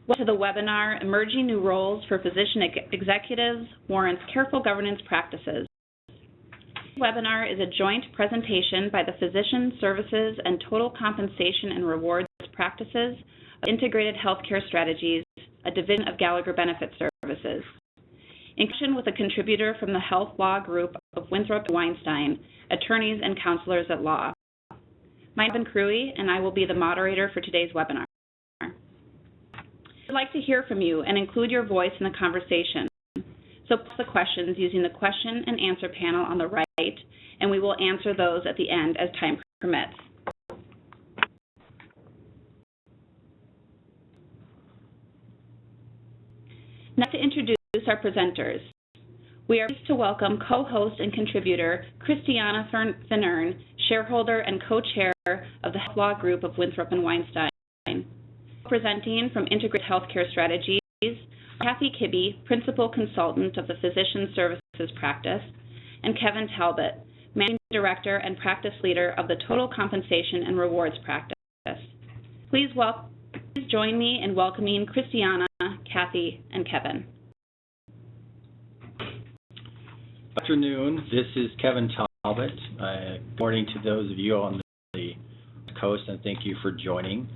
Welcome to the webinar, Emerging New Roles for Physician Executives, Warrants Careful Governance Practices. This webinar is a joint presentation by the Physician Services and Total Compensation and Rewards Practices of Integrated Healthcare Strategies, a division of Gallagher Benefit Services, in connection with a contributor from the Health Law Group of Winthrop & Weinstein, attorneys and counselors at law. My name is Kevin Crewy, and I will be the moderator for today's webinar. I'd like to hear from you and include your voice in the conversation. So post the questions using the question and answer panel on the right, and we will answer those at the end as time permits. Now to introduce our presenters. We are pleased to welcome co-host and contributor Christiana Finern, shareholder and co-chair of the Health Law Group of Winthrop & Weinstein. Presenting from Integrated Healthcare Strategies, Kathy Kibbe, Principal Consultant of the Physician Services Practice, and Kevin Talbot, Managing Director and Practice Leader of the Total Compensation and Rewards Practice. Please join me in welcoming Christiana, Kathy, and Kevin. Good afternoon. This is Kevin Talbot. Good morning to those of you on the coast, and thank you for joining.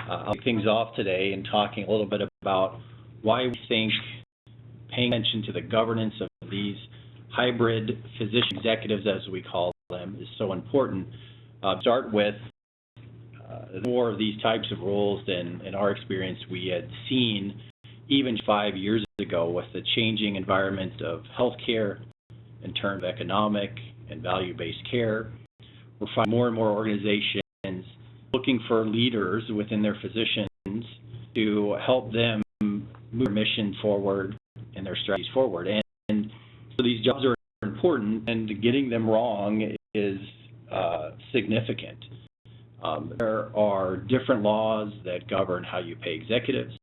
I'll kick things off today and talking a little bit about why we think paying attention to the governance of these hybrid physician executives, as we call them, is so important. Start with more of these types of roles than, in our experience, we had seen even 5 years ago with the changing environment of healthcare in terms of economic and value-based care. We're finding more and more organizations looking for leaders within their physicians to help them move their mission forward and their strategies forward. And so these jobs are important, and getting them wrong is significant. There are different laws that govern how you pay executives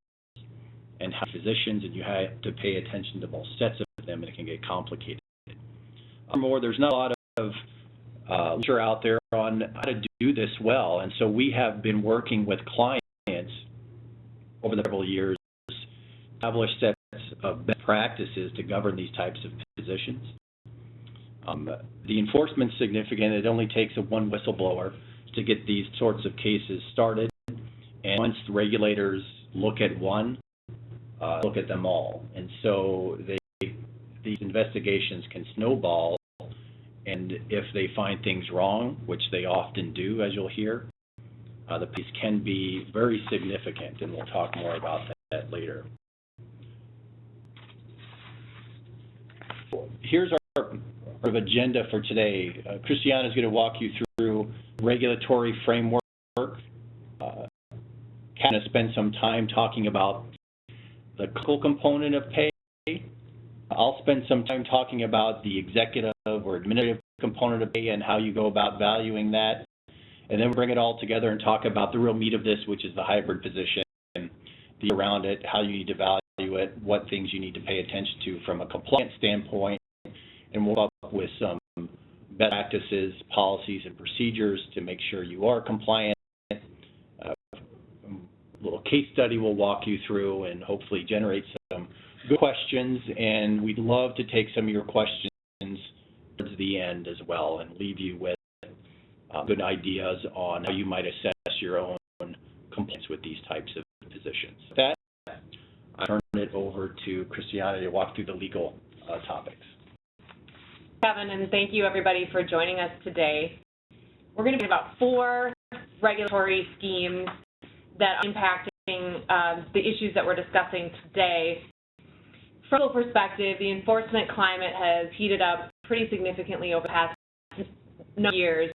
and how physicians, and you have to pay attention to both sets of them, and it can get complicated. Furthermore, there's not a lot of literature out there on how to do this well, and so we have been working with clients over the several years to establish sets of best practices to govern these types of positions. The enforcement's significant. It only takes one whistleblower to get these sorts of cases started, and once the regulators look at one, look at them all, and so these investigations can snowball. And if they find things wrong, which they often do, as you'll hear, the piece can be very significant, and we'll talk more about that later. Here's our agenda for today. Christiana is going to walk you through regulatory framework. Kind of spend some time talking about the clinical component of pay. I'll spend some time talking about the executive or administrative component of pay and how you go about valuing that. And then we'll bring it all together and talk about the real meat of this, which is the hybrid position, the around it, how you need to value it, what things you need to pay attention to from a compliance standpoint. And we'll come up with some best practices, policies, and procedures to make sure you are compliant. A little case study we'll walk you through and hopefully generate some good questions, and we'd love to take some of your questions towards the end as well and leave you with good ideas on how you might assess your own compliance with these types of positions. With that, I turn it over to Christiana to walk through the legal topics. Kevin, and thank you everybody for joining us today. We're going to be about 4 regulatory schemes that are impacting the issues that we're discussing today. From a legal perspective, the enforcement climate has heated up pretty significantly over the past number of years.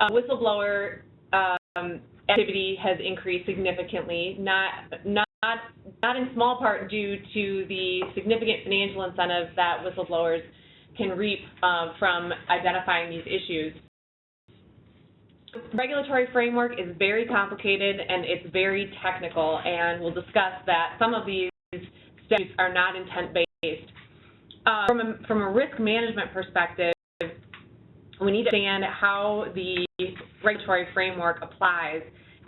Whistleblower activity has increased significantly, not in small part due to the significant financial incentive that whistleblowers can reap from identifying these issues. The regulatory framework is very complicated and it's very technical, and we'll discuss that some of these statutes are not intent-based. From a risk management perspective, we need to understand how the regulatory framework applies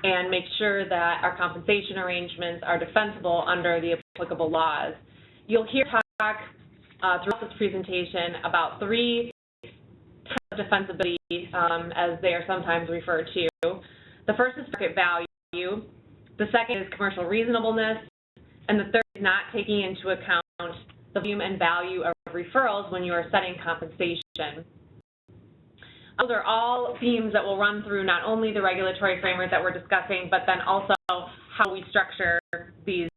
and make sure that our compensation arrangements are defensible under the applicable laws. You'll hear talk throughout this presentation about three types of defensibility, as they are sometimes referred to. The first is market value, the second is commercial reasonableness, and the third is not taking into account the volume and value of referrals when you are setting compensation. Those are all themes that will run through not only the regulatory framework that we're discussing, but then also how we structure these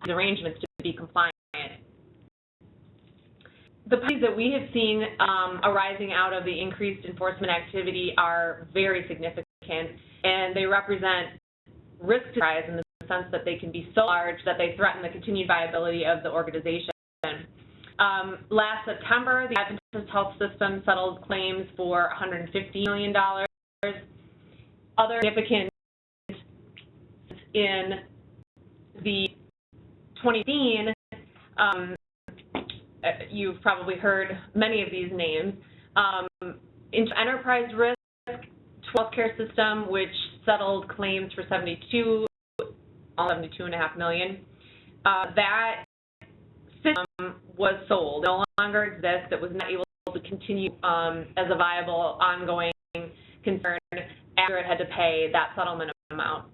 arrangements to be compliant. The penalties that we have seen arising out of the increased enforcement activity are very significant, and they represent risk to rise in the sense that they can be so large that they threaten the continued viability of the organization. Last September, the Adventist Health System settled claims for $150 million. Other significant in the 2018, you've probably heard many of these names. Enterprise Risk Healthcare System, which settled claims for $72.5 million. That system was sold. It no longer exists. It was not able to continue as a viable, ongoing concern after it had to pay that settlement amount.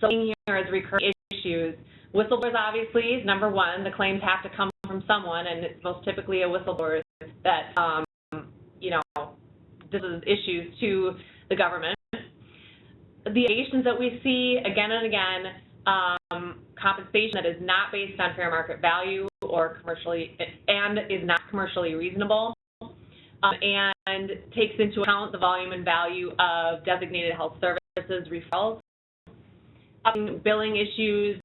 So here is recurring issues. Whistleblowers, obviously, is number one. The claims have to come from someone, and it's most typically a whistleblower that, this is issues to the government. The allegations that we see again and again, compensation that is not based on fair market value or is not commercially reasonable, and takes into account the volume and value of designated health services referrals. Billing issues,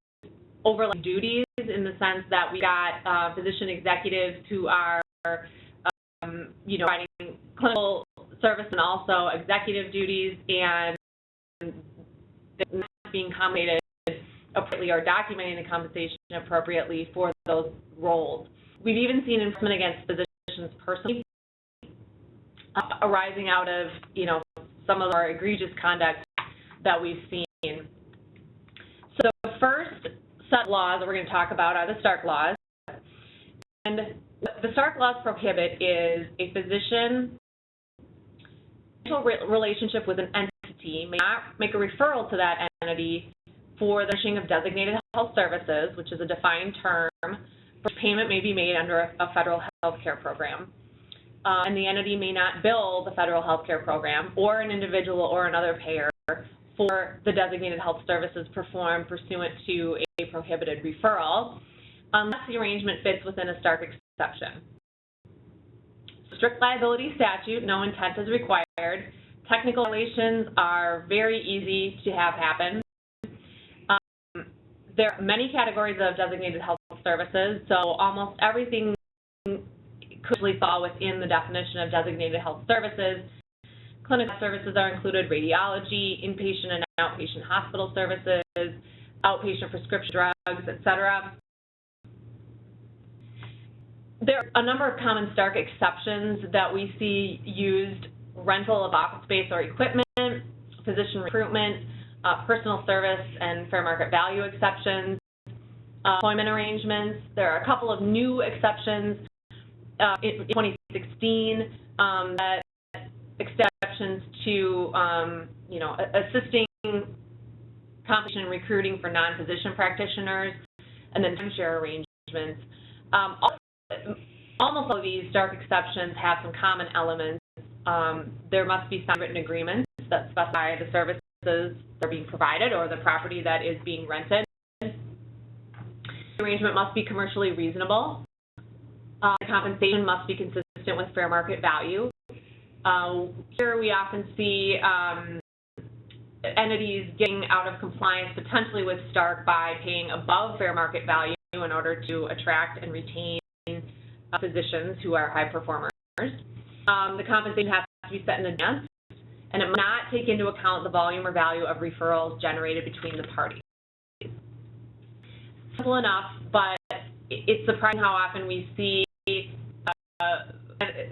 overlapping duties in the sense that we got physician executives who are, providing clinical service and also executive duties, and they're not being compensated appropriately or documenting the compensation appropriately for those roles. We've even seen enforcement against physicians personally arising out of, some of our egregious conduct that we've seen. So the first set of laws that we're going to talk about are the Stark laws. And what the Stark laws prohibit is a physician relationship with an entity may not make a referral to that entity for the furnishing of designated health services, which is a defined term, for which payment may be made under a federal health care program. And the entity may not bill the federal health care program or an individual or another payer for the designated health services performed pursuant to a prohibited referral, unless the arrangement fits within a Stark exception. Strict liability statute, no intent is required. Technical violations are very easy to have happen. There are many categories of designated health services, so almost everything could fall within the definition of designated health services. Clinical services are included: radiology, inpatient and outpatient hospital services, outpatient prescription drugs, etc. There are a number of common Stark exceptions that we see used: rental of office space or equipment, physician recruitment, personal service and fair market value exceptions, employment arrangements. There are a couple of new exceptions in 2016 that exceptions to assisting compensation and recruiting for non-physician practitioners, and then timeshare arrangements. Almost all of these Stark exceptions have some common elements. There must be some written agreements that specify the services that are being provided or the property that is being rented. The arrangement must be commercially reasonable. The compensation must be consistent with fair market value. Here we often see entities getting out of compliance potentially with Stark by paying above fair market value in order to attract and retain physicians who are high performers. The compensation has to be set in advance, and it must not take into account the volume or value of referrals generated between the parties. Simple enough, but it's surprising how often we see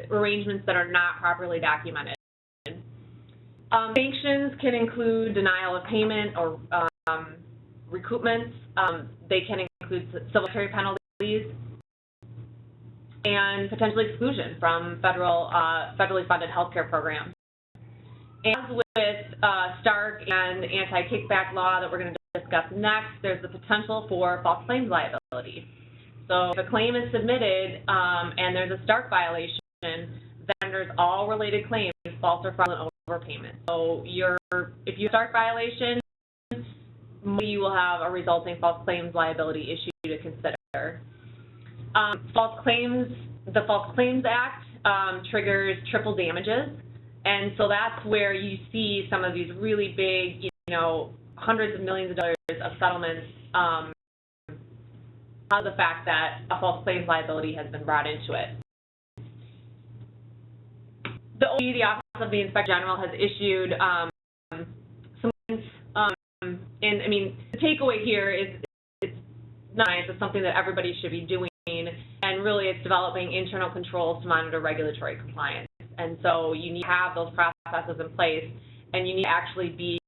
arrangements that are not properly documented. Sanctions can include denial of payment or recoupments. They can include civil monetary penalties and potentially exclusion from federally funded healthcare programs. As with Stark and anti-kickback law that we're going to discuss next, there's the potential for false claims liability. So if a claim is submitted and there's a Stark violation, that renders all related claims false or fraudulent overpayment. So if you have a Stark violation, you will have a resulting false claims liability issue to consider. The False Claims Act triggers triple damages, and so that's where you see some of these really big, hundreds of millions of dollars of settlements because of the fact that a false claims liability has been brought into it. The Office of the Inspector General has issued some, the takeaway here is it's nice. It's something that everybody should be doing, and really it's developing internal controls to monitor regulatory compliance. And so you need to have those processes in place, and you need to actually be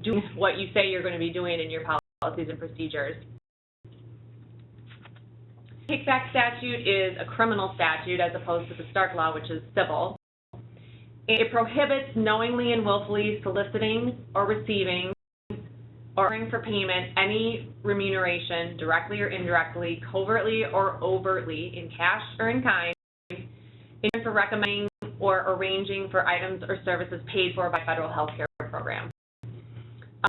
doing what you say you're going to be doing in your policies and procedures. Kickback statute is a criminal statute as opposed to the Stark law, which is civil. It prohibits knowingly and willfully soliciting or receiving or offering for payment any remuneration, directly or indirectly, covertly or overtly, in cash or in kind, in for recommending or arranging for items or services paid for by federal health care programs.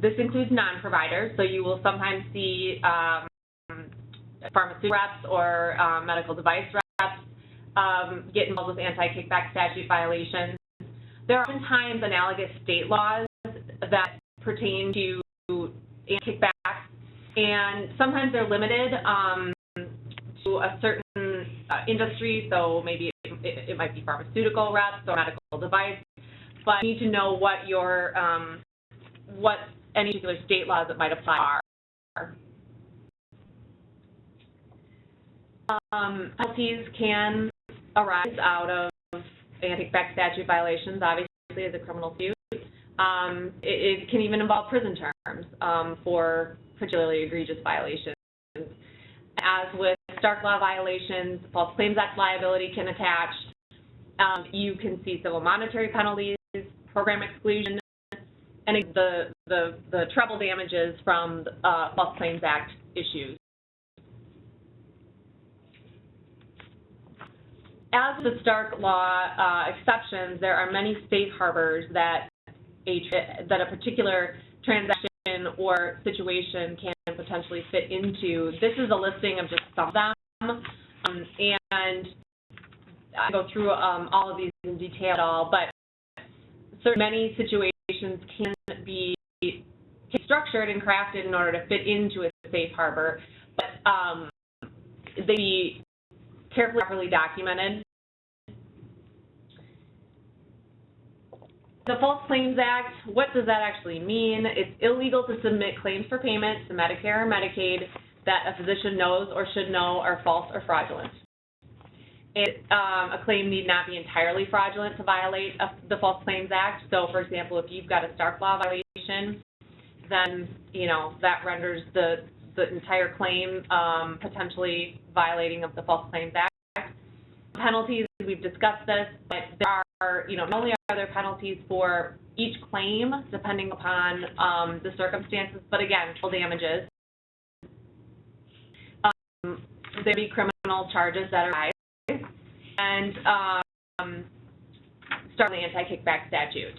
This includes non-providers, so you will sometimes see pharmaceutical reps or medical device reps get involved with anti-kickback statute violations. There are oftentimes analogous state laws that pertain to kickbacks, and sometimes they're limited to a certain industry, so maybe it might be pharmaceutical reps or medical device, but you need to know what your what any particular state laws that might apply are. Penalties can arise out of anti-kickback statute violations, obviously, as a criminal suit. It can even involve prison terms for particularly egregious violations. As with Stark law violations, False Claims Act liability can attach. You can see civil monetary penalties, program exclusion, and the treble damages from False Claims Act issues. As with the Stark law exceptions, there are many safe harbors that a particular transaction or situation can potentially fit into. This is a listing of just some of them, and I go through all of these in detail at all, but many situations can be structured and crafted in order to fit into a safe harbor, but they be carefully, properly documented. The False Claims Act, what does that actually mean? It's illegal to submit claims for payment to Medicare or Medicaid that a physician knows or should know are false or fraudulent. A claim need not be entirely fraudulent to violate the False Claims Act. So, for example, if you've got a Stark law violation, then that renders the entire claim potentially violating of the False Claims Act. Penalties, we've discussed this, but there are, not only are there penalties for each claim, depending upon the circumstances, but again, full damages. There be criminal charges that are and start the anti-kickback statute.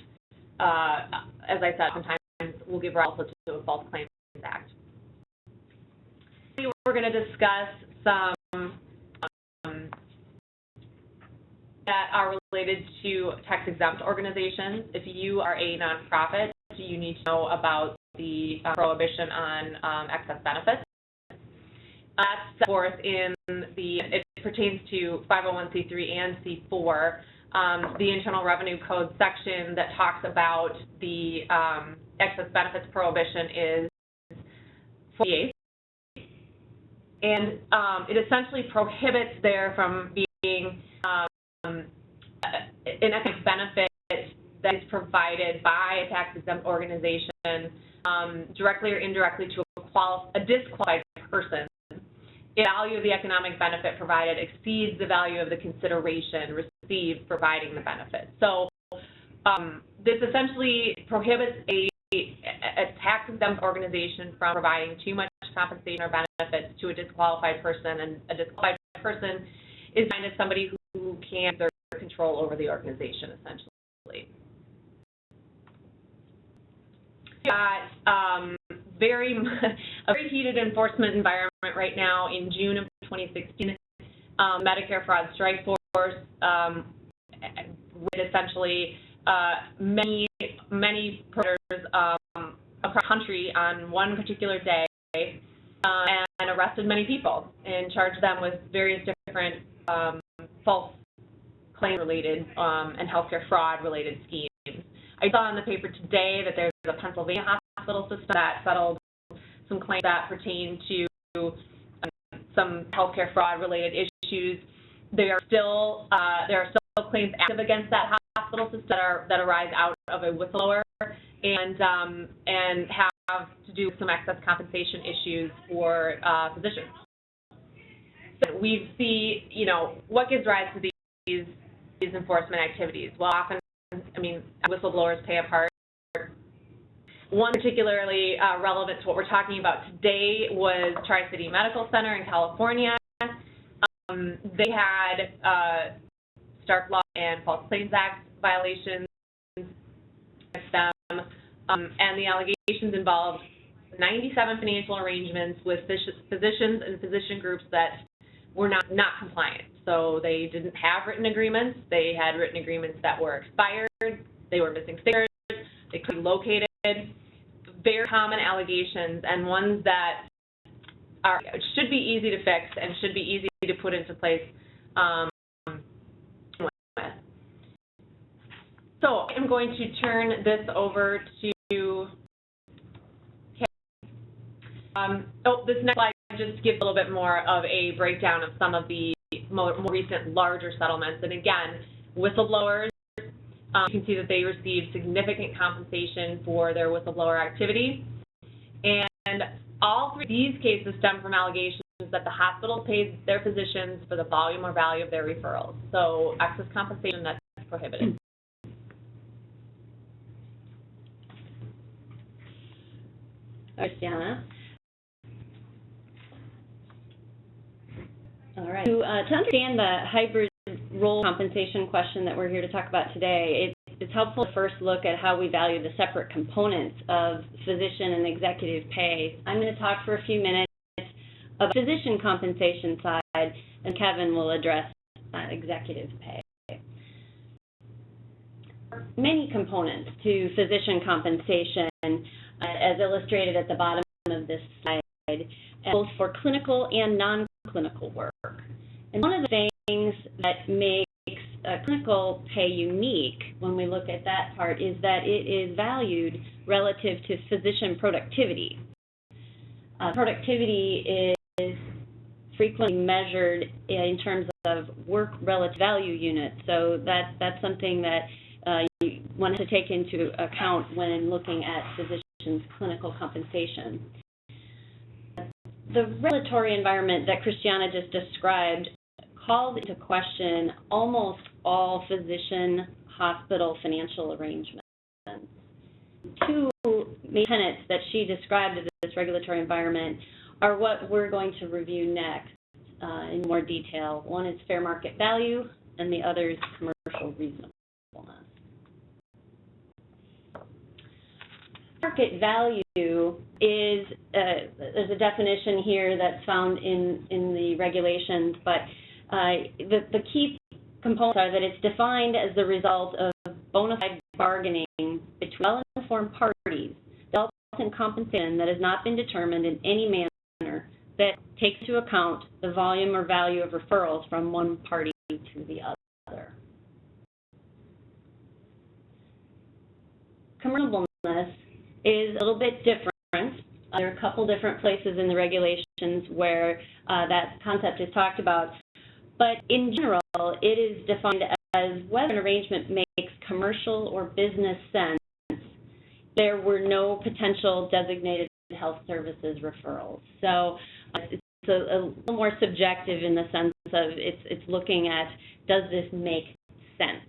As I said, sometimes we'll give rise to a False Claims Act. We're going to discuss some that are related to tax-exempt organizations. If you are a nonprofit, you need to know about the prohibition on excess benefits. That's set forth in it pertains to 501c3 and C4, the Internal Revenue Code section that talks about the excess benefits prohibition is 48. And it essentially prohibits there from being an economic benefit that is provided by a tax-exempt organization, directly or indirectly to a disqualified person, if the value of the economic benefit provided exceeds the value of the consideration received for providing the benefit. So this essentially prohibits a tax-exempt organization from providing too much compensation or benefits to a disqualified person, and a disqualified person is defined as somebody who can exert control over the organization, essentially. We've got a very heated enforcement environment right now. In June of 2016, Medicare Fraud Strike Force with essentially many predators across the country on one particular day, and arrested many people and charged them with various different false claim-related and healthcare fraud-related schemes. I saw in the paper today that there's a Pennsylvania hospital system that settled some claims that pertain to some healthcare fraud-related issues. There are still claims active against that hospital system that arise out of a whistleblower and have to do with some excess compensation issues for physicians. So we see, what gives rise to these enforcement activities? Well, often, whistleblowers play a part. One particularly relevant to what we're talking about today was Tri-City Medical Center in California. They had Stark Law and False Claims Act violations against them, and the allegations involved 97 financial arrangements with physicians and physician groups that were not compliant. So they didn't have written agreements. They had written agreements that were expired. They were missing signatures. They couldn't be located. Very common allegations, and ones that should be easy to fix and should be easy to put into place. So I'm going to turn this over to this next slide just gives a little bit more of a breakdown of some of the more recent larger settlements. And again, whistleblowers, you can see that they received significant compensation for their whistleblower activity. And all three of these cases stem from allegations that the hospital paid their physicians for the volume or value of their referrals. So excess compensation that's prohibited. Christiana. All right. To understand the hybrid role compensation question that we're here to talk about today, it's helpful to first look at how we value the separate components of physician and executive pay. I'm going to talk for a few minutes about the physician compensation side, and Kevin will address executive pay. Many components to physician compensation, as illustrated at the bottom of this slide, both for clinical and non-clinical work. And one of the things that makes clinical pay unique when we look at that part is that it is valued relative to physician productivity. Productivity is frequently measured in terms of work relative value units, so that's something that you want to take into account when looking at physicians' clinical compensation. The regulatory environment that Christiana just described calls into question almost all physician hospital financial arrangements. Two main tenets that she described of this regulatory environment are what we're going to review next in more detail. One is fair market value, and the other is commercial reasonableness. Market value is, there's a definition here that's found in the regulations, but the key components are that it's defined as the result of bona fide bargaining between well-informed parties, the result in compensation that has not been determined in any manner that takes into account the volume or value of referrals from one party to the other. Commercialness is a little bit different. There are a couple different places in the regulations where that concept is talked about. But in general, it is defined whether an arrangement makes commercial or business sense, there were no potential designated health services referrals. So it's a little more subjective in the sense of it's looking at, does this make sense?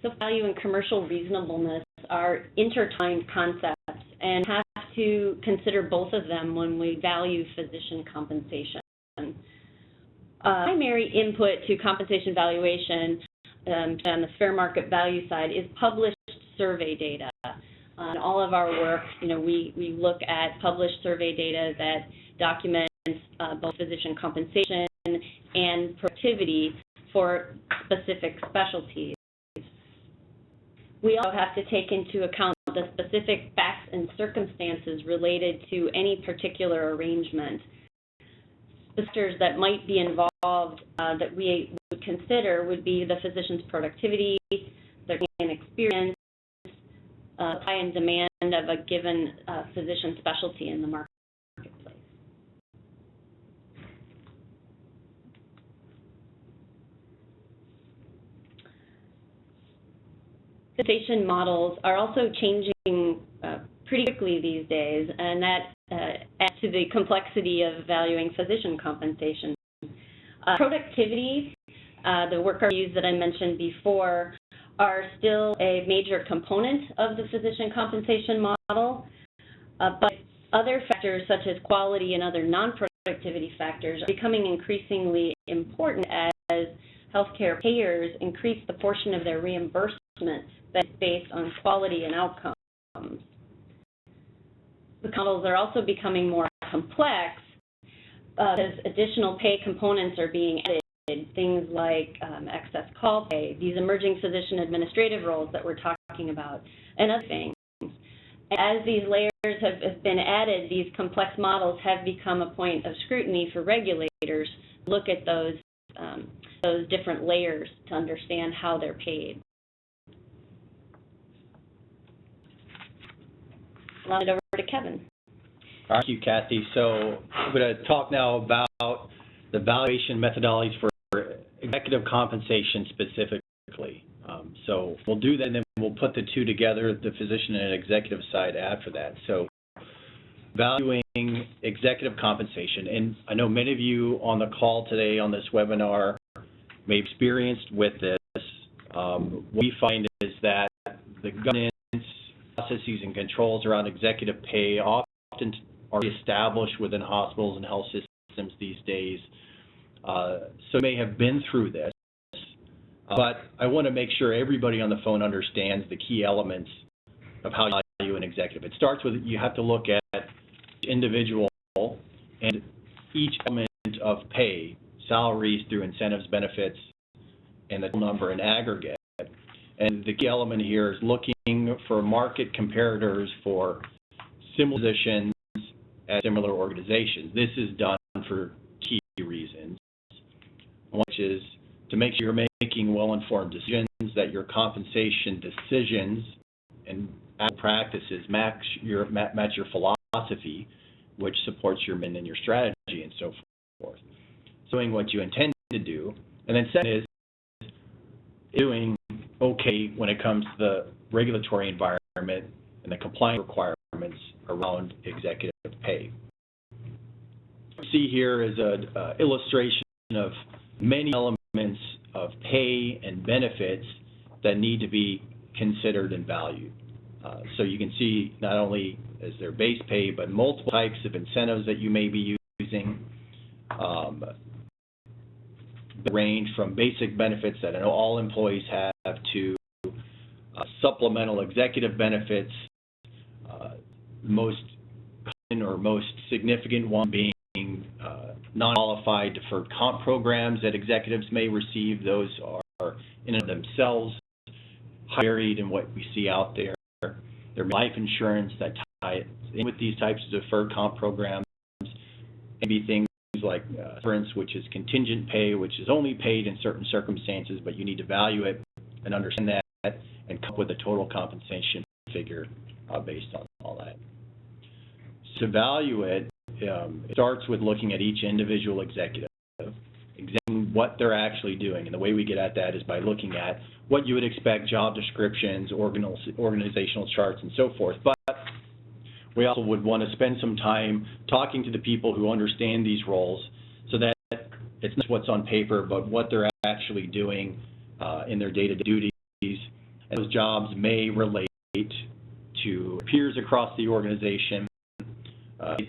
So value and commercial reasonableness are intertwined concepts and have to consider both of them when we value physician compensation. Primary input to compensation valuation on the fair market value side is published survey data. On all of our work, we look at published survey data that documents both physician compensation and productivity for specific specialties. We also have to take into account the specific facts and circumstances related to any particular arrangement. Factors that might be involved that we would consider would be the physician's productivity, their experience, supply and demand of a given physician specialty in the marketplace. Compensation models are also changing pretty quickly these days, and that adds to the complexity of valuing physician compensation. Productivity, the work reviews that I mentioned before, are still a major component of the physician compensation model, but other factors such as quality and other non-productivity factors are becoming increasingly important as healthcare payers increase the portion of their reimbursement that's based on quality and outcomes. The models are also becoming more complex as additional pay components are being added, things like excess call pay, these emerging physician administrative roles that we're talking about, and other things. As these layers have been added, these complex models have become a point of scrutiny for regulators to look at those different layers to understand how they're paid. I'll hand it over to Kevin. Thank you, Kathy. So I'm going to talk now about the valuation methodologies for executive compensation specifically. So we'll do that, and then we'll put the two together, the physician and executive side after that. So valuing executive compensation, and I know many of you on the call today on this webinar may have experienced with this. What we find is that the governance processes and controls around executive pay often are established within hospitals and health systems these days. So you may have been through this, but I want to make sure everybody on the phone understands the key elements of how you value an executive. It starts with you have to look at individual and each element of pay, salaries through incentives, benefits, and the total number in aggregate. And the key element here is looking for market comparators for similar positions at similar organizations. This is done for key reasons, which is to make sure you're making well-informed decisions, that your compensation decisions and practices match your philosophy, which supports your mission and your strategy and so forth. Doing what you intend to do. And then second is doing okay when it comes to the regulatory environment and the compliance requirements around executive pay. What you see here is an illustration of many elements of pay and benefits that need to be considered and valued. So you can see not only is there base pay, but multiple types of incentives that you may be using. The range from basic benefits that all employees have to supplemental executive benefits, most common or most significant one being non-qualified deferred comp programs that executives may receive. Those are in and of themselves varied in what we see out there. There may be life insurance that tie in with these types of deferred comp programs. Maybe things like severance, which is contingent pay, which is only paid in certain circumstances, but you need to value it and understand that and come up with a total compensation figure based on all that. To value it it starts with looking at each individual executive, examining what they're actually doing. And the way we get at that is by looking at what you would expect, job descriptions, organizational charts, and so forth. But we also would want to spend some time talking to the people who understand these roles so that it's not what's on paper, but what they're actually doing in their day-to-day duties. And those jobs may relate to peers across the organization,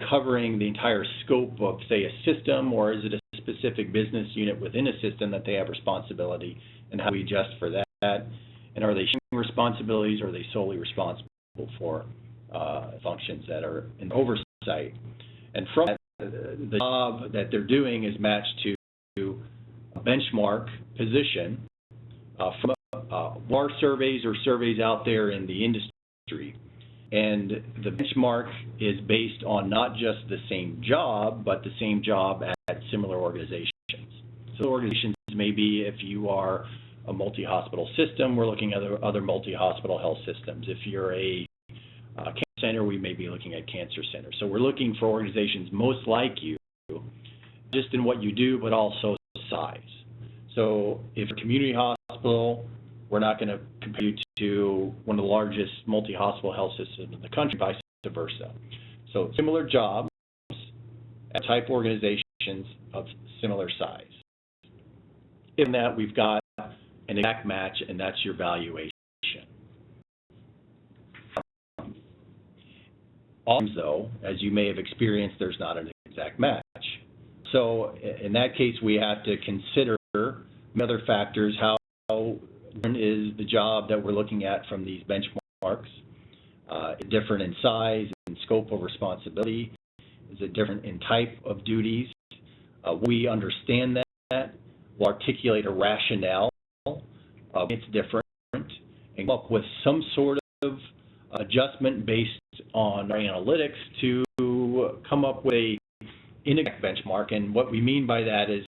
covering the entire scope of, say, a system, or is it a specific business unit within a system that they have responsibility, and how do we adjust for that? And are they sharing responsibilities, or are they solely responsible for functions that are in oversight? And from that, the job that they're doing is matched to a benchmark position from our surveys or surveys out there in the industry. And the benchmark is based on not just the same job, but the same job at similar organizations. So organizations may be, if you are a multi-hospital system, we're looking at other multi-hospital health systems. If you're a cancer center, we may be looking at cancer centers. So we're looking for organizations most like you, just in what you do, but also size. So if you're a community hospital, we're not going to compare you to one of the largest multi-hospital health systems in the country, vice versa. So similar jobs at type organizations of similar size. In that, we've got an exact match, and that's your valuation. Often, though, as you may have experienced, there's not an exact match. So in that case, we have to consider other factors. How is the job that we're looking at from these benchmarks different in size and scope of responsibility? Is it different in type of duties? We understand that. We'll articulate a rationale of it's different and come up with some sort of adjustment based on our analytics to come up with a inexact benchmark. And what we mean by that is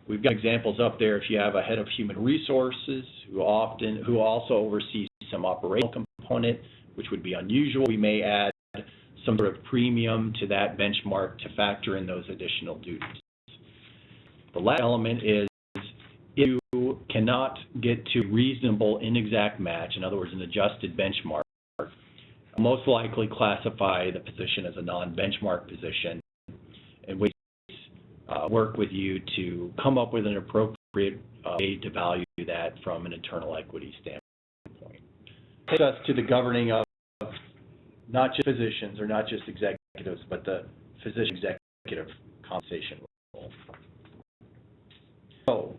we've got examples up there. If you have a head of human resources who also oversees some operational component, which would be unusual, we may add some sort of premium to that benchmark to factor in those additional duties. The last element is if you cannot get to reasonable inexact match, in other words, an adjusted benchmark, most likely classify the position as a non-benchmark position, and we work with you to come up with an appropriate way to value that from an internal equity standpoint. Takes us to the governing of not just physicians or not just executives, but the physician executive compensation role. So,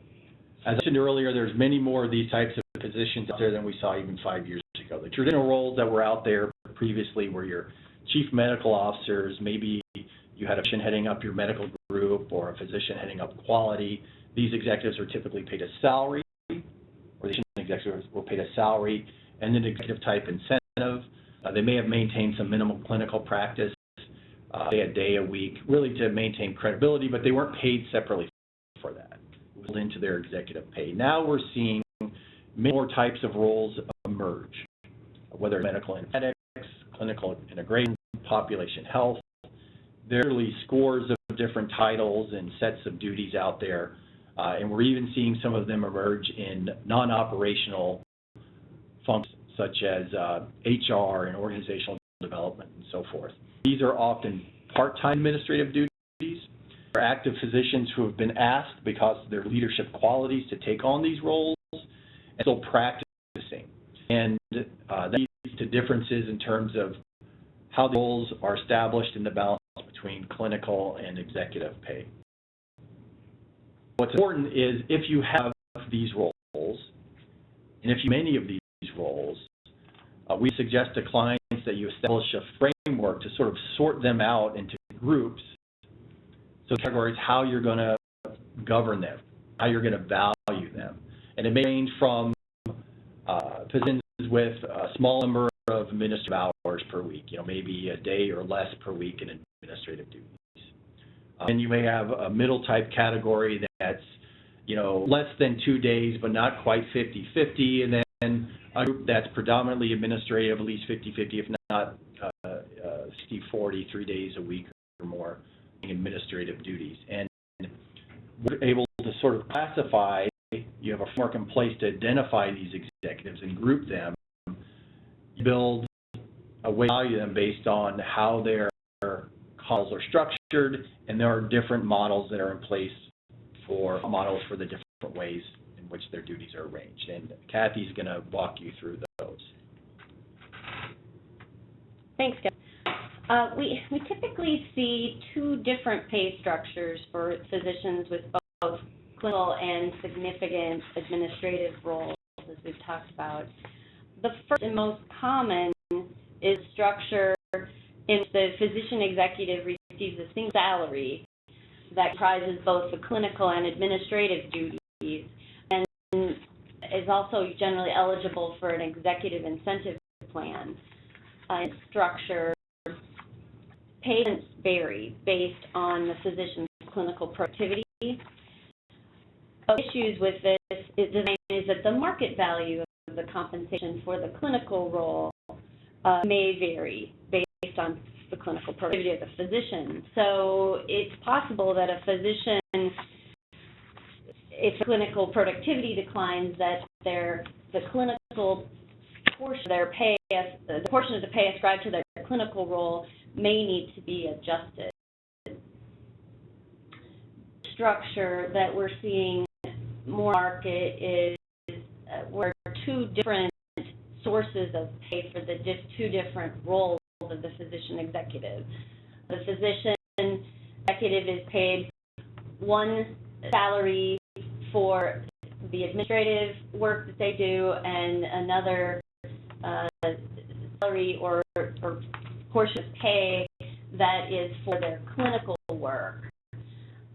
as I mentioned earlier, there's many more of these types of positions out there than we saw even 5 years ago. The traditional roles that were out there previously were your chief medical officers, maybe you had a physician heading up your medical group or a physician heading up quality. These executives are typically paid a salary, or the executives were paid a salary and an executive type incentive. They may have maintained some minimal clinical practice, say a day a week, really to maintain credibility, but they weren't paid separately for that. It was into their executive pay. Now we're seeing many more types of roles emerge, whether it's medical informatics, clinical integration, population health. There are really scores of different titles and sets of duties out there, and we're even seeing some of them emerge in non-operational functions such as HR and organizational development and so forth. These are often part-time administrative duties. There are active physicians who have been asked because of their leadership qualities to take on these roles and still practicing. And that leads to differences in terms of how the roles are established in the balance between clinical and executive pay. What's important is if you have these roles, and if you have many of these roles, we suggest to clients that you establish a framework to sort of sort them out into groups. So categories, how you're going to govern them, how you're going to value them. And it may range from positions with a small number of administrative hours per week, maybe a day or less per week in administrative duties. And you may have a middle type category that's, less than 2 days, but not quite 50-50, and then a group that's predominantly administrative, at least 50-50, if not 60-40, 3 days a week more administrative duties. And we're able to sort of classify, you have a framework in place to identify these executives and group them, build a way to value them based on how their calls are structured, and there are different models that are in place for the different ways in which their duties are arranged. And Kathy's going to walk you through those. Thanks, Kevin. We typically see two different pay structures for physicians with both clinical and significant administrative roles, as we've talked about. The first and most common is structure in which the physician executive receives a single salary that comprises both the clinical and administrative duties, and is also generally eligible for an executive incentive plan. Structure payments vary based on the physician's clinical productivity. Issues with this is that the market value of the compensation for the clinical role may vary based on the clinical productivity of the physician. So it's possible that a physician, if the clinical productivity declines, that the clinical portion of their pay, the portion of the pay ascribed to their clinical role may need to be adjusted. Structure that we're seeing more market is where two different sources of pay for the two different roles of the physician executive. The physician executive is paid one salary for the administrative work that they do, and another salary or portion of pay that is for their clinical work.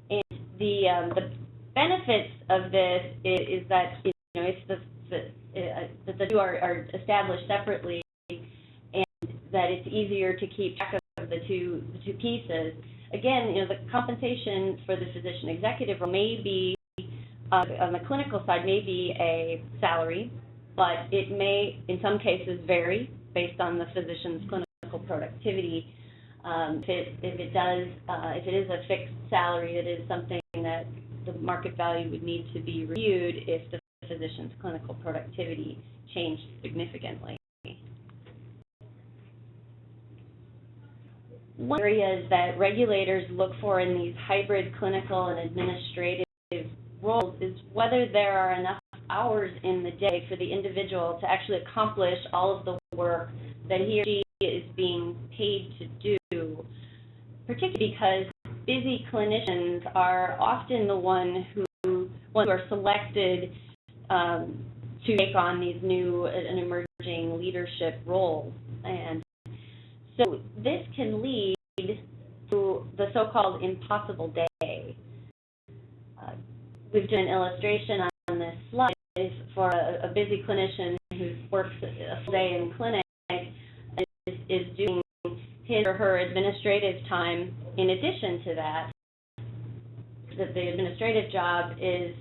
And the benefits of this is that if the two are established separately, and that it's easier to keep track of the two pieces. Again, the compensation for the physician executive may be on the clinical side may be a salary, but it may in some cases vary based on the physician's clinical productivity. If it is a fixed salary, it is something that the market value would need to be reviewed if the physician's clinical productivity changed significantly. One area that regulators look for in these hybrid clinical and administrative roles is whether there are enough hours in the day for the individual to actually accomplish all of the work that he or she is being paid to do, particularly because busy clinicians are often the ones who are selected to take on these new and emerging leadership roles. And so this can lead to the so-called impossible day. We've done an illustration on this slide for a busy clinician who works a full day in clinic and is doing his or her administrative time. In addition to that, the administrative job is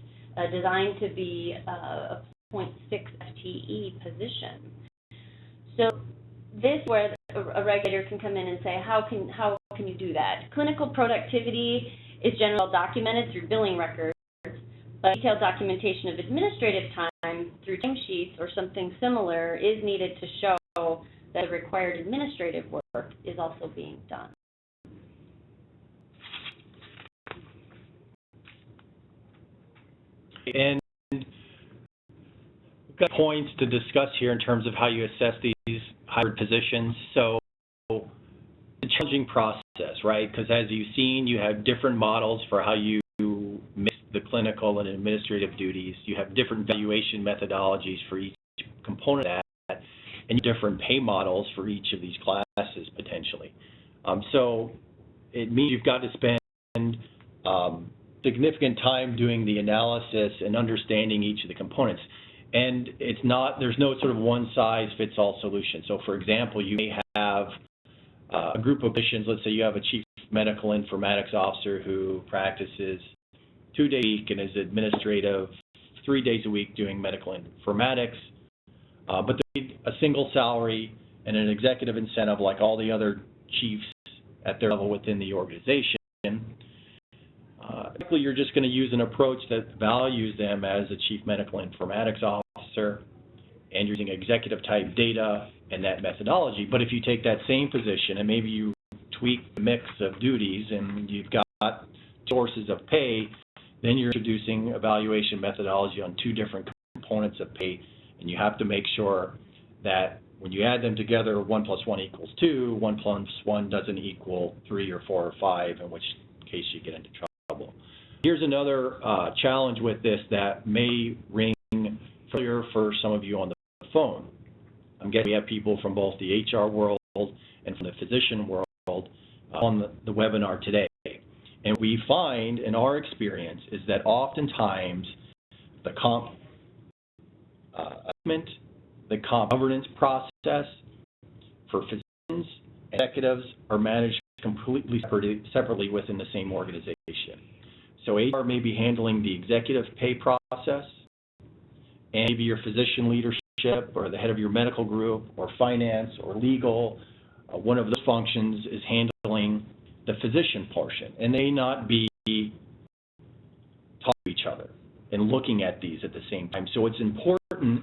designed to be a 0.6 FTE position. So this is where a regulator can come in and say, how can you do that? Clinical productivity is generally documented through billing records, but detailed documentation of administrative time through timesheets or something similar is needed to show that the required administrative work is also being done. And we've got points to discuss here in terms of how you assess these hybrid positions. So it's a challenging process, right? Because as you've seen, you have different models for how you mix the clinical and administrative duties. You have different valuation methodologies for each component of that, and different pay models for each of these classes potentially. So it means you've got to spend significant time doing the analysis and understanding each of the components. And there's no sort of one-size-fits-all solution. So for example, you may have a group of physicians, let's say you have a chief medical informatics officer who practices 2 days a week and is administrative 3 days a week doing medical informatics, but they need a single salary and an executive incentive like all the other chiefs at their level within the organization. Typically, you're just going to use an approach that values them as a chief medical informatics officer, and you're using executive type data and that methodology. But if you take that same position and maybe you tweak the mix of duties and you've got sources of pay, then you're introducing evaluation methodology on two different components of pay, and you have to make sure that when you add them together, 1 + 1 = 2, 1 + 1 doesn't equal 3 or 4 or 5, in which case you get into trouble. Here's another challenge with this that may ring familiar for some of you on the phone. I'm guessing we have people from both the HR world and from the physician world on the webinar today. And we find in our experience is that oftentimes the comp governance process for physicians and executives are managed completely separately within the same organization. So HR may be handling the executive pay process, and maybe your physician leadership or the head of your medical group or finance or legal, one of those functions is handling the physician portion, and they not be talking to each other and looking at these at the same time. So it's important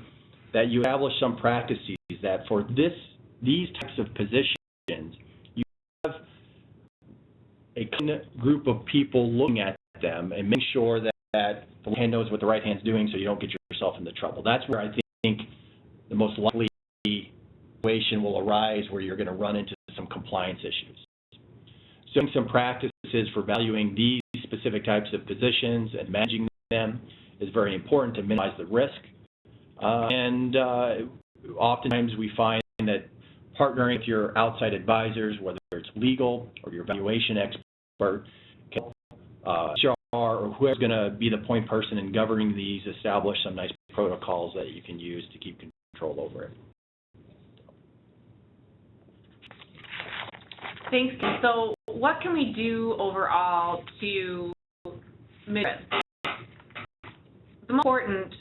that you establish some practices that for these types of positions, you have a group of people looking at them and make sure that the left hand knows what the right hand's doing so you don't get yourself into trouble. That's where I think the most likely situation will arise where you're going to run into some compliance issues. So some practices for valuing these specific types of positions and managing them is very important to minimize the risk. And oftentimes we find that partnering with your outside advisors, whether it's legal or your valuation expert, HR or whoever's going to be the point person in governing these, establish some nice protocols that you can use to keep control over it. Thanks. So what can we do overall to mitigate risk? The most important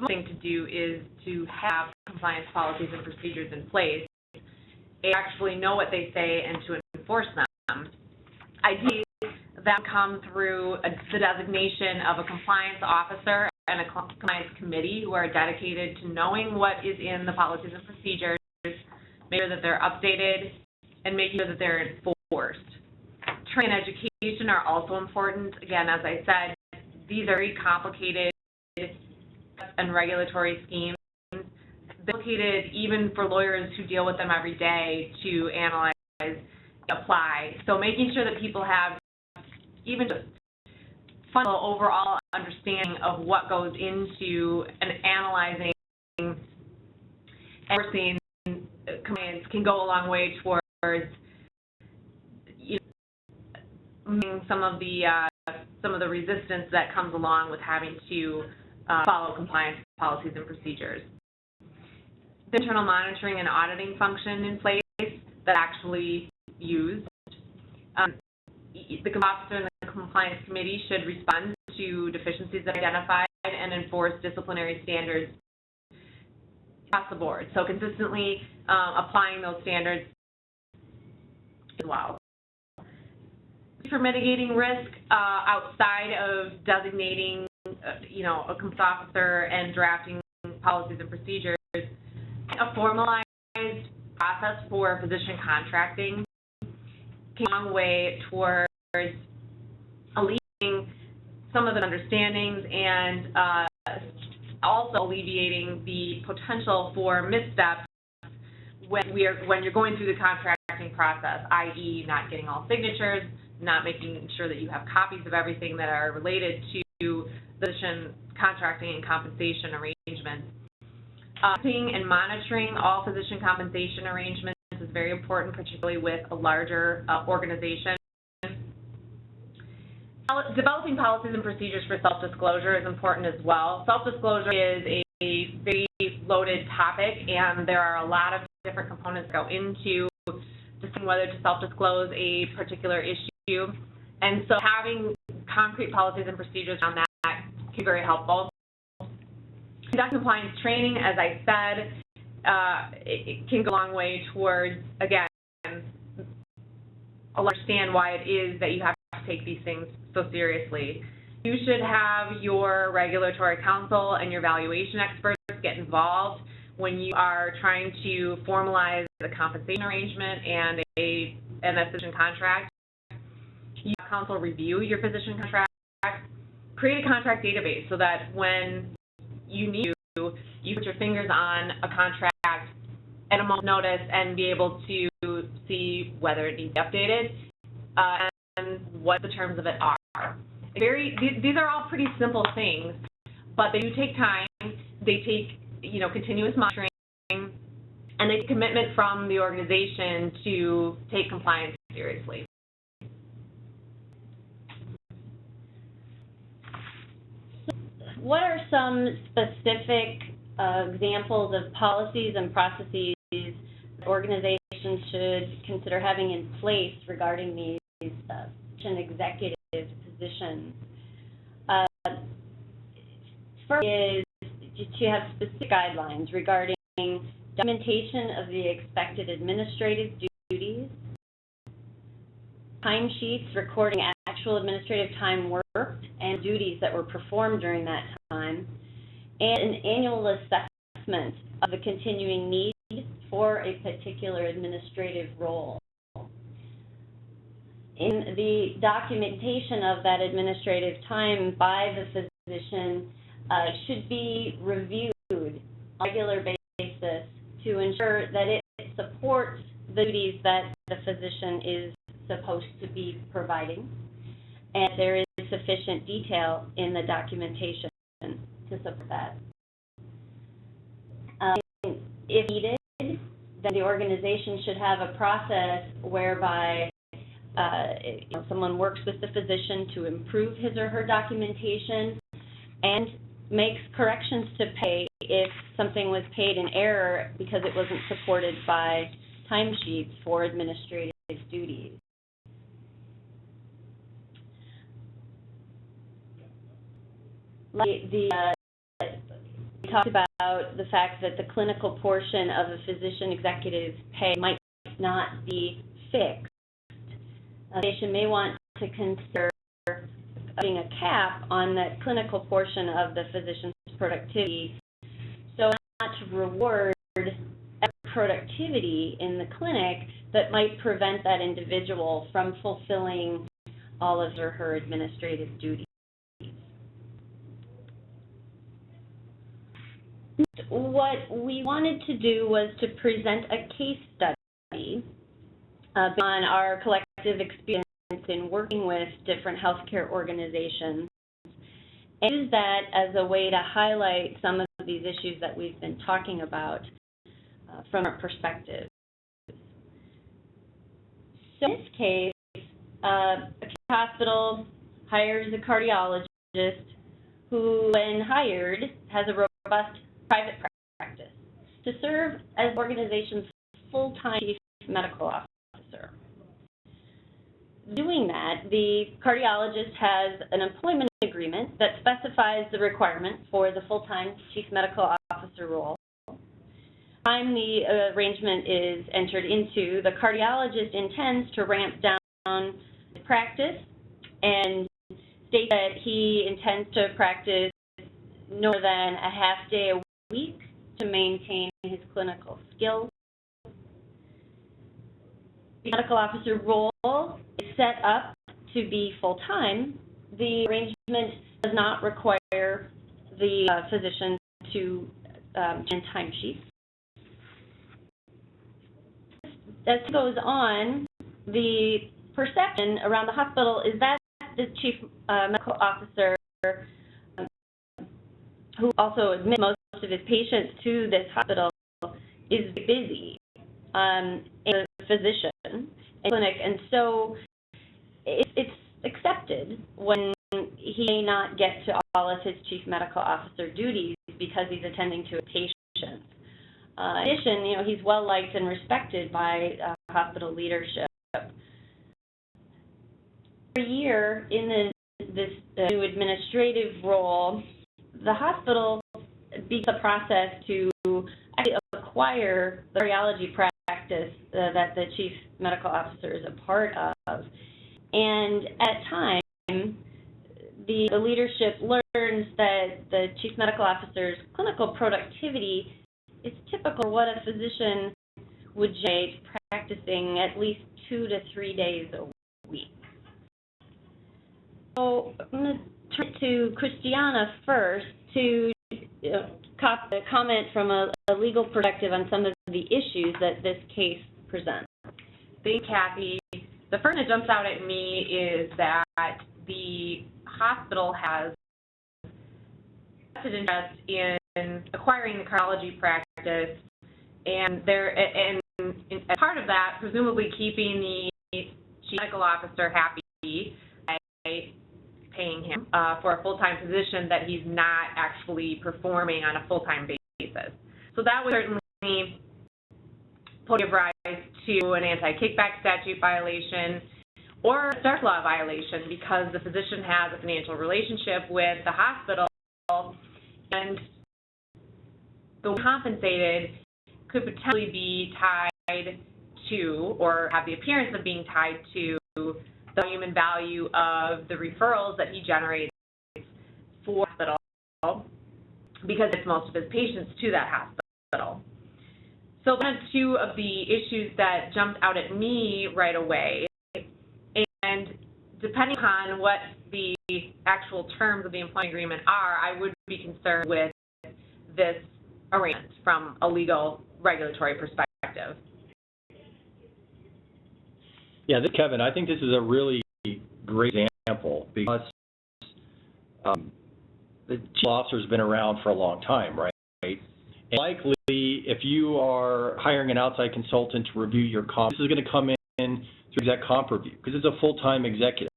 thing to do is to have compliance policies and procedures in place, and actually know what they say and to enforce them. Ideally, that come through the designation of a compliance officer and a compliance committee who are dedicated to knowing what is in the policies and procedures, make sure that they're updated, and making sure that they're enforced. Training and education are also important. Again, as I said, these are very complicated and regulatory schemes. They're complicated even for lawyers who deal with them every day to analyze, apply. So making sure that people have even just fundamental overall understanding of what goes into and analyzing and enforcing compliance can go a long way towards some of the resistance that comes along with having to follow compliance policies and procedures. The internal monitoring and auditing function in place that actually used. The officer and the compliance committee should respond to deficiencies that are identified and enforce disciplinary standards across the board. So consistently applying those standards as well. For mitigating risk outside of designating, a compliance officer and drafting policies and procedures, a formalized process for physician contracting came a long way towards alleviating some of the understandings and also alleviating the potential for missteps when you're going through the contracting process, i.e. not getting all signatures, not making sure that you have copies of everything that are related to physician contracting and compensation arrangements. Seeing and monitoring all physician compensation arrangements is very important, particularly with a larger organization. Developing policies and procedures for self-disclosure is important as well. Self-disclosure is a very loaded topic, and there are a lot of different components that go into deciding whether to self-disclose a particular issue. And so having concrete policies and procedures on that can be very helpful. Conduct compliance training, as I said, it can go a long way towards, again, understand why it is that you have to take these things so seriously. You should have your regulatory counsel and your valuation experts get involved when you are trying to formalize a compensation arrangement and a physician contract. You have counsel review your physician contract, create a contract database so that when you need to, you put your fingers on a contract at a moment's notice and be able to see whether it needs to be updated and what the terms of it are. These are all pretty simple things, but they do take time. They take, continuous monitoring, and they take commitment from the organization to take compliance seriously. What are some specific examples of policies and processes organizations should consider having in place regarding these executive positions? First is to have specific guidelines regarding documentation of the expected administrative duties, timesheets recording actual administrative time worked and duties that were performed during that time, and an annual assessment of the continuing need for a particular administrative role. In the documentation of that administrative time by the physician should be reviewed on a regular basis to ensure that it supports the duties that the physician is supposed to be providing, and there is sufficient detail in the documentation to support that. If needed, then the organization should have a process whereby someone works with the physician to improve his or her documentation and makes corrections to pay if something was paid in error because it wasn't supported by timesheets for administrative duties. We talked about the fact that the clinical portion of a physician executive's pay might not be fixed. The patient may want to consider putting a cap on that clinical portion of the physician's productivity so not to reward productivity in the clinic that might prevent that individual from fulfilling all of her administrative duties. What we wanted to do was to present a case study on our collective experience in working with different healthcare organizations, and use that as a way to highlight some of these issues that we've been talking about from our perspective. So in this case, a hospital hires a cardiologist who, when hired, has a robust private practice to serve as the organization's full-time chief medical officer. Doing that, the cardiologist has an employment agreement that specifies the requirement for the full-time chief medical officer role. Time the arrangement is entered into, the cardiologist intends to ramp down his practice and states that he intends to practice no more than a half day a week to maintain his clinical skills. The medical officer role is set up to be full-time. The arrangement does not require the physician to send timesheets. As it goes on, the perception around the hospital is that the chief medical officer, who also admits most of his patients to this hospital, is busy, a physician in clinic, and so it's accepted when he may not get to all of his chief medical officer duties because he's attending to a patient. In addition, he's well liked and respected by hospital leadership. For a year in this new administrative role, the hospital begins a process to actually acquire the cardiology practice practice that the chief medical officer is a part of. And at times, the leadership learns that the chief medical officer's clinical productivity is typical for what a physician would generate practicing at least 2 to 3 days a week. So I'm going to turn to Christiana first to comment from a legal perspective on some of the issues that this case presents. Thank you, Kathy. The first that jumps out at me is that the hospital has vested interest in acquiring the cardiology practice, and as part of that, presumably keeping the chief medical officer happy by paying him for a full-time position that he's not actually performing on a full-time basis. So that would certainly give rise to an anti-kickback statute violation or a Stark Law violation, because the physician has a financial relationship with the hospital, and the compensated could potentially be tied to, or have the appearance of being tied to, the volume and value of the referrals that he generates for the hospital, because it's most of his patients to that hospital. So one of two of the issues that jumped out at me right away, and depending on what the actual terms of the employment agreement are, I would be concerned with this arrangement from a legal regulatory perspective. Yeah, Kevin, I think this is a really great example, because the chief officer has been around for a long time, right? And likely, if you are hiring an outside consultant to review your comp, this is going to come in through exec comp review, because it's a full-time executive.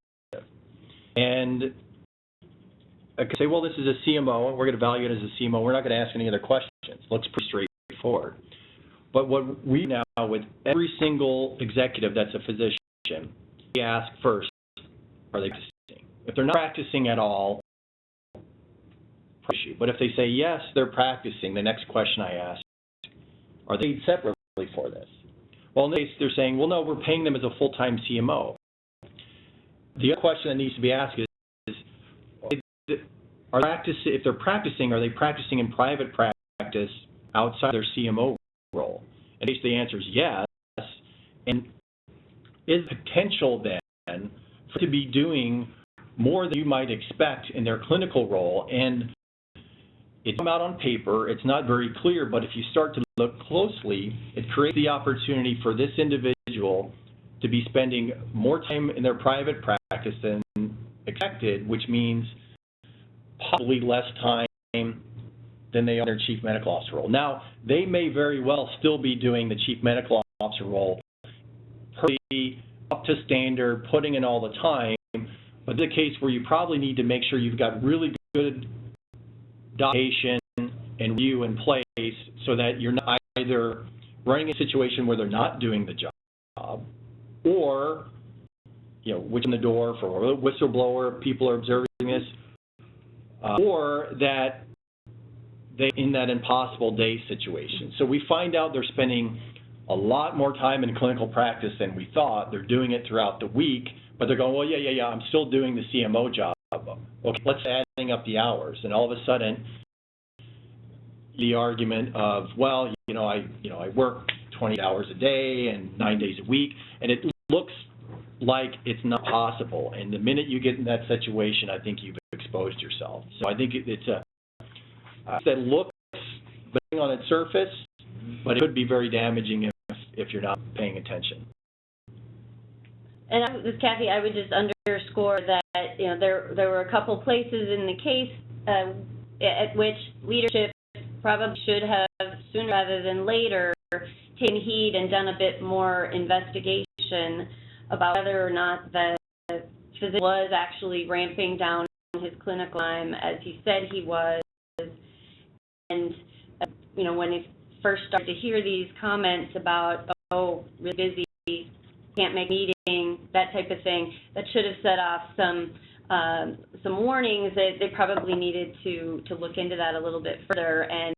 And I could say, well, this is a CMO, and we're going to value it as a CMO. We're not going to ask any other questions. Looks pretty straightforward. But what we now, with every single executive that's a physician, we ask first, are they practicing? If they're not practicing at all, issue. But if they say yes, they're practicing, the next question I ask, are they paid separately for this? Well, in this case, they're saying, well, no, we're paying them as a full-time CMO. The other question that needs to be asked is, if they're practicing, are they practicing in private practice outside their CMO role? And the answer is yes. And is potential then for to be doing more than you might expect in their clinical role? And it's come out on paper, it's not very clear, but if you start to look closely, it creates the opportunity for this individual to be spending more time in their private practice than expected, which means possibly less time than they are in their chief medical officer role. Now, they may very well still be doing the chief medical officer role perfectly up to standard, putting in all the time, but it's a case where you probably need to make sure you've got really good documentation and review in place so that you're not either running a situation where they're not doing the job, or, you know, which in the door for a whistleblower, people are observing this, or that they're in that impossible day situation. So we find out they're spending a lot more time in clinical practice than we thought. They're doing it throughout the week, but they're going, well, yeah, I'm still doing the CMO job. Okay, let's adding up the hours, and all of a sudden, the argument of, well, I work 20 hours a day and 9 days a week, and it looks like it's not possible. And the minute you get in that situation, I think you've exposed yourself. So I think it's that looks being on its surface, but it could be very damaging if you're not paying attention. And with Kathy, I would just underscore that there were a couple places in the case at which leadership probably should have sooner rather than later taken heed and done a bit more investigation about whether or not the physician was actually ramping down his clinical time as he said he was. And when he first started to hear these comments about, oh, really busy, can't make a meeting, that type of thing, that should have set off some warnings that they probably needed to look into that a little bit further and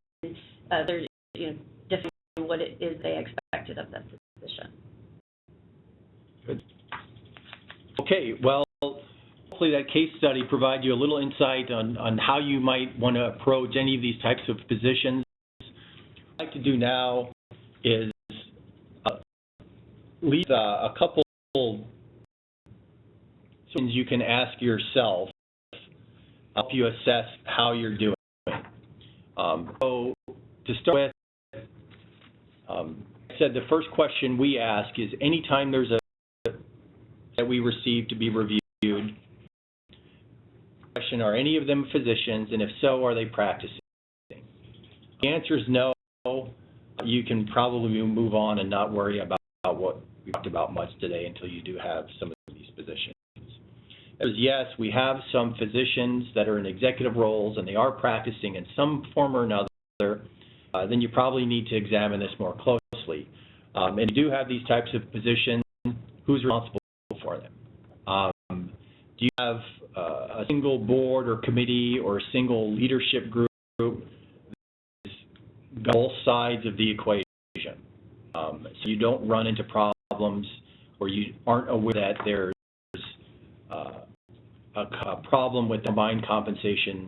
there's defining what it is they expected of them. position. Good. Okay, well, hopefully that case study provides you a little insight on how you might want to approach any of these types of positions. What I'd like to do now is leave a couple questions you can ask yourself to help you assess how you're doing. So to start with, I said the first question we ask is anytime there's a that we receive to be reviewed, question, are any of them physicians, and if so, are they practicing? If the answer is no, you can probably move on and not worry about what we talked about much today until you do have some of these positions. As yes, we have some physicians that are in executive roles and they are practicing in some form or another, then you probably need to examine this more closely. And you do have these types of positions, who's responsible for them? Do you have a single board or committee or a single leadership group that's got both sides of the equation? So you don't run into problems or you aren't aware that there's a problem with combined compensation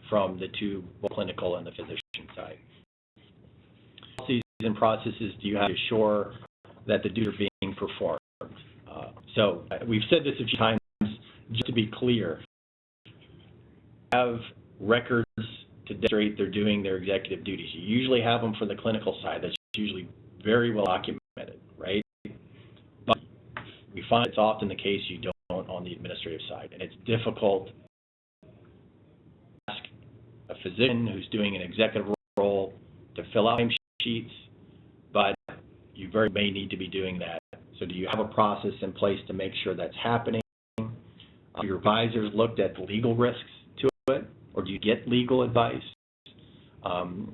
from the two, both clinical and the physician side. Policies and processes do you have to assure that the duties are being performed? So we've said this a few times, just to be clear, have records to demonstrate they're doing their executive duties. You usually have them for the clinical side. That's usually very well documented, right? But we find it's often the case you don't on the administrative side, and it's difficult to ask a physician who's doing an executive role to fill out time sheets, but you very may need to be doing that. So do you have a process in place to make sure that's happening? Your advisors looked at the legal risks to it, or do you get legal advice? Do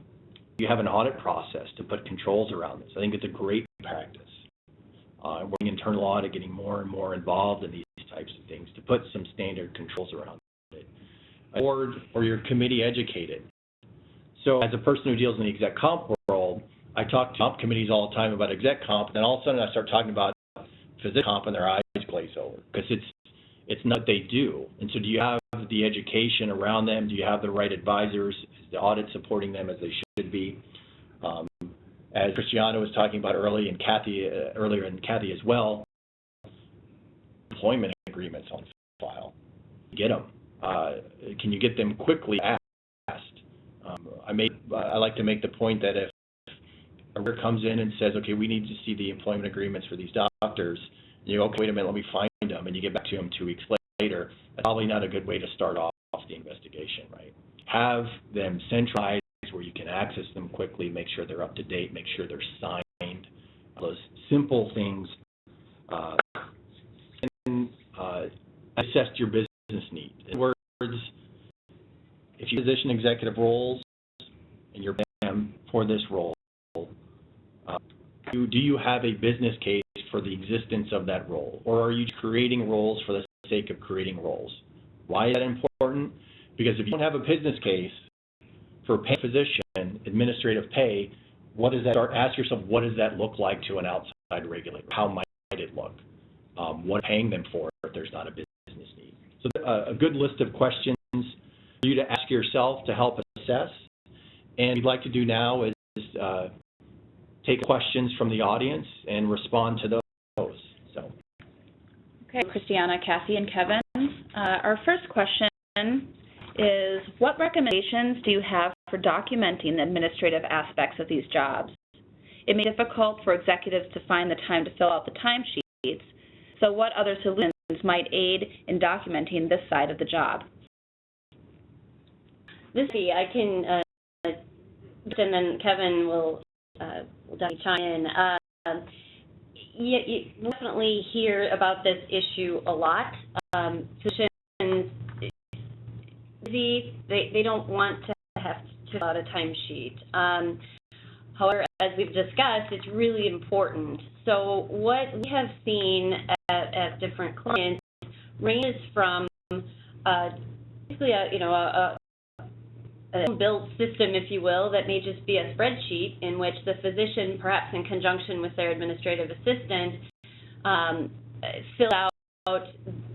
you have an audit process to put controls around this? I think it's a great practice. Working internal audit, getting more and more involved in these types of things to put some standard controls around it. Board or your committee educated. So as a person who deals in the exec comp world, I talk to comp committees all the time about exec comp, and then all of a sudden I start talking about physician comp and their eyes glaze over because it's not what they do. And so do you have the education around them? Do you have the right advisors? Is the audit supporting them as they should be? As Christiana was talking about earlier and Kathy as well, employment agreements on file. Get them. Can you get them quickly asked? I like to make the point that if a recruiter comes in and says, okay, we need to see the employment agreements for these doctors, and you go, okay, wait a minute, let me find them, and you get back to them 2 weeks later, that's probably not a good way to start off the investigation, right? Have them centralized where you can access them quickly, make sure they're up to date, make sure they're signed, those simple things, and assess your business needs. In other words, if you position executive roles and you're paying them for this role, do you have a business case for the existence of that role, or are you creating roles for the sake of creating roles? Why is that important? Because if you don't have a business case for paying a physician administrative pay, ask yourself, what does that look like to an outside regulator? How might it look? What are paying them for if there's not a business need? So a good list of questions for you to ask yourself to help assess. And what we'd like to do now is take questions from the audience and respond to those. So. Okay, Christiana, Kathy, and Kevin. Our first question is, what recommendations do you have for documenting the administrative aspects of these jobs? It may be difficult for executives to find the time to fill out the timesheets, so what other solutions might aid in documenting this side of the job? I can, and then Kevin will definitely chime in. You definitely hear about this issue a lot. Physicians, they don't want to have to fill out a timesheet. However, as we've discussed, it's really important. So what we have seen at different clients ranges from basically a built system, if you will, that may just be a spreadsheet in which the physician, perhaps in conjunction with their administrative assistant, fills out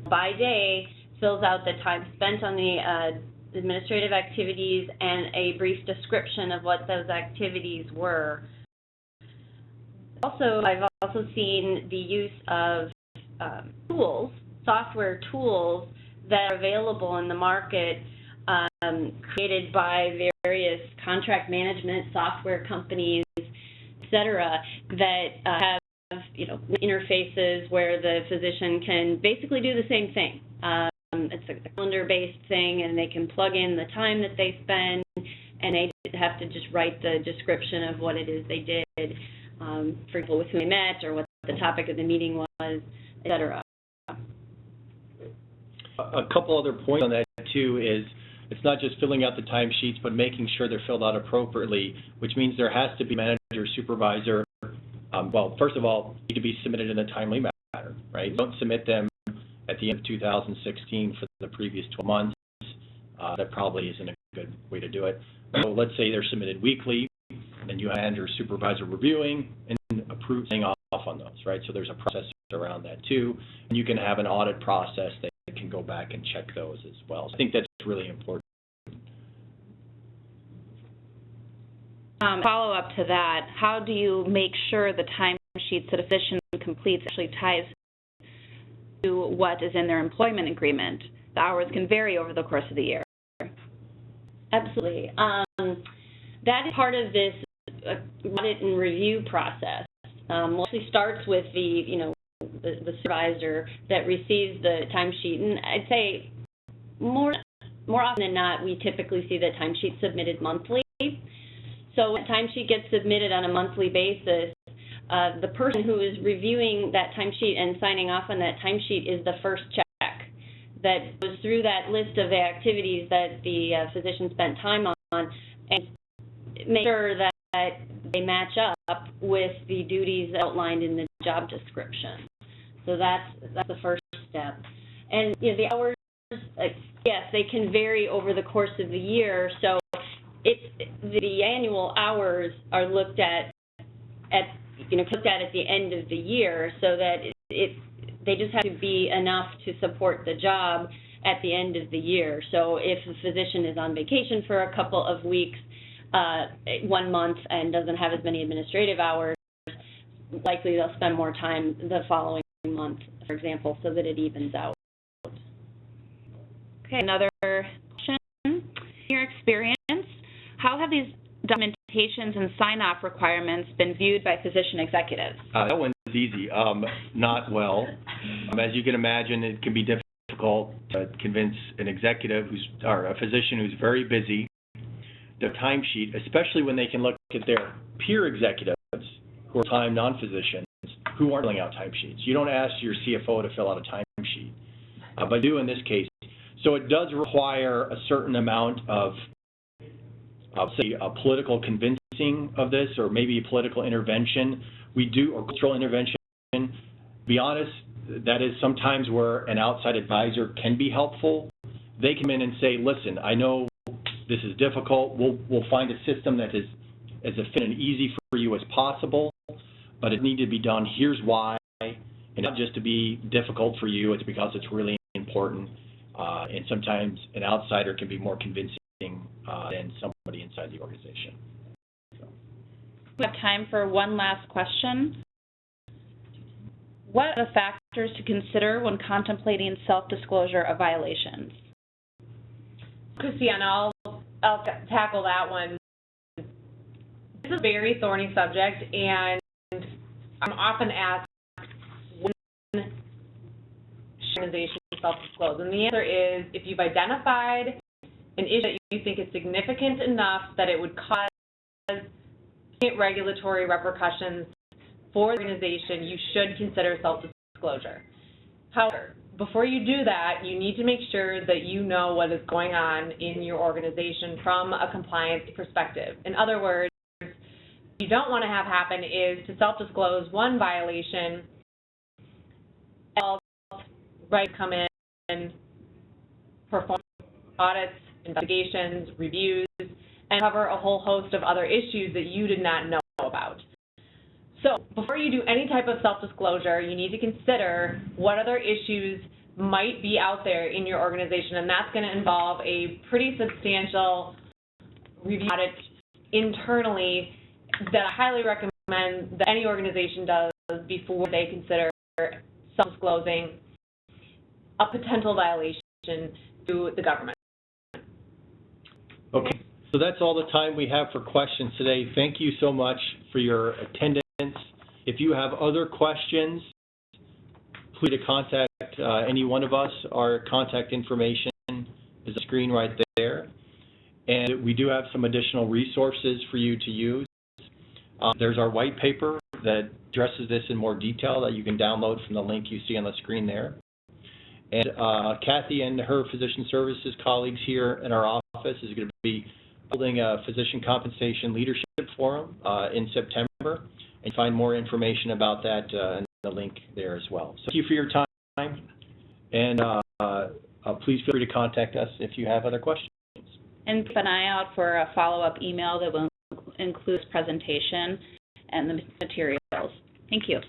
by day, fills out the time spent on the administrative activities and a brief description of what those activities were. Also, I've also seen the use of tools, software tools that are available in the market, created by various contract management software companies, et cetera, that have interfaces where the physician can basically do the same thing. It's a calendar-based thing, and they can plug in the time that they spend, and they have to just write the description of what it is they did, for example, with whom they met or what the topic of the meeting was, et cetera. A couple other points on that, too, is it's not just filling out the timesheets, but making sure they're filled out appropriately, which means there has to be manager, supervisor. Well, first of all, need to be submitted in a timely manner, right? Don't submit them at the end of 2016 for the previous 12 months. That probably isn't a good way to do it. So let's say they're submitted weekly, and you have manager, supervisor reviewing and approving off on those, right? So there's a process around that too, and you can have an audit process that can go back and check those as well. So I think that's really important. Follow up to that, how do you make sure the timesheets that a physician completes actually ties to what is in their employment agreement? The hours can vary over the course of the year. Absolutely. That is part of this audit and review process. Mostly starts with the supervisor that receives the timesheet, and I'd say more often than not, we typically see the timesheet submitted monthly. So when a timesheet gets submitted on a monthly basis, the person who is reviewing that timesheet and signing off on that timesheet is the first check that goes through that list of the activities that the physician spent time on and make sure that they match up with the duties outlined in the job description. So that's the first step. And the hours, yes, they can vary over the course of the year. So the annual hours are looked at the end of the year, so that they just have to be enough to support the job at the end of the year. So if the physician is on vacation for a couple of weeks, 1 month, and doesn't have as many administrative hours, likely they'll spend more time the following month, for example, so that it evens out. Okay, another question. In your experience, how have these documentations and sign-off requirements been viewed by physician executives? That one's easy. Not well. As you can imagine, it can be difficult to convince an executive or a physician who's very busy, their timesheet, especially when they can look at their peer executives who are time non-physicians who aren't filling out timesheets. You don't ask your CFO to fill out a timesheet, but do in this case. So it does require a certain amount of say, a political convincing of this, or maybe a political intervention. Or cultural intervention. To be honest, that is sometimes where an outside advisor can be helpful. They come in and say, listen, I know this is difficult. We'll find a system that is as efficient and easy for you as possible, but it needs to be done. Here's why, and not just to be difficult for you, it's because it's really important. And sometimes an outsider can be more convincing than somebody inside the organization. So. We have time for one last question. What are the factors to consider when contemplating self-disclosure of violations? Christiana, I'll tackle that one. This is a very thorny subject, and I'm often asked when organizations self-disclose. And the answer is, if you've identified an issue that you think is significant enough that it would cause regulatory repercussions for the organization, you should consider self-disclosure. However, before you do that, you need to make sure that you know what is going on in your organization from a compliance perspective. In other words, what you don't want to have happen is to self-disclose one violation, all right, come in, perform audits, investigations, reviews, and cover a whole host of other issues that you did not know about. So before you do any type of self-disclosure, you need to consider what other issues might be out there in your organization, and that's going to involve a pretty substantial review audit internally that I highly recommend that any organization does before they consider self-disclosing a potential violation to the government. Okay, so that's all the time we have for questions today. Thank you so much for your attendance. If you have other questions, please contact any one of us. Our contact information is on the screen right there. And we do have some additional resources for you to use. There's our white paper that addresses this in more detail that you can download from the link you see on the screen there. And Kathy and her physician services colleagues here in our office is going to be holding a physician compensation leadership forum in September. And find more information about that in the link there as well. So thank you for your time, and please feel free to contact us if you have other questions. And keep an eye out for a follow-up email that will include this presentation and the materials. Thank you.